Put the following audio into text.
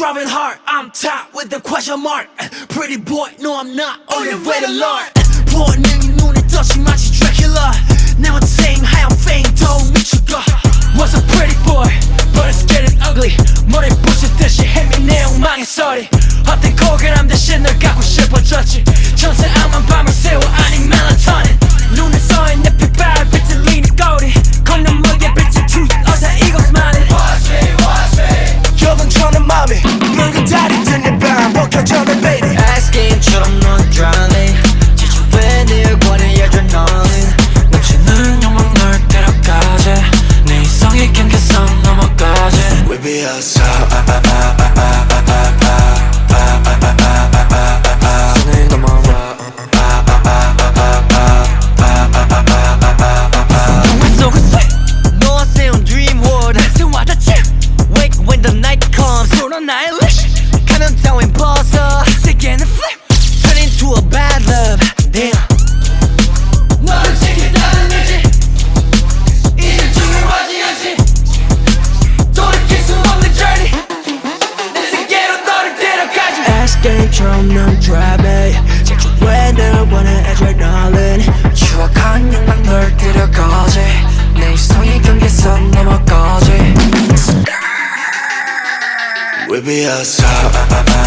driving hard, I'm top with the question mark. Pretty boy, no I'm not on the way to Lord. 본능이 눈에 떠지 마치 Dracula. Never tame 하얀 fame don't 미쳐가. Was a pretty boy, but it's getting ugly. 머리 부시듯이 헤매내 엉망의 소리. 헛된 고결함 대신 널 갖고 싶어졌지. 전세 암만 밤을 새워 아닌 멜라토닌. 눈에 서인 내 핏발 비틀리는 꼬리. 콩나물에 비친 truth 어제 이것만이. Watch me 여분처럼 맘이 붉은 달이 뜬 밤 벗겨져 내 baby. 아이스크림처럼 넌 drowning. 지주에 늘 권해 adrenaline. 넘치는 욕망 널 데려가지. 내 이성이 경계선 넘어가지. We be outside. 손이 넘어와. 동화 속에서 너와 세운 dream world. 세와 닿지. Wake when the night comes. 쏘는 나의 leash. 가면 따윈 벗어. 이 세계는 flip. Turn into a bad love. Damn. 너를 지키다는 의지. 이제 중요하지 않지. 돌이킬 수 없는 journey. 내 세계로 너를 데려가지. Escape처럼 넌 drive. 제주에 늘 원해 adrenaline. 추억한 욕망 널 데려가지. 내 이성이 경계선 넘어가지. We be outside.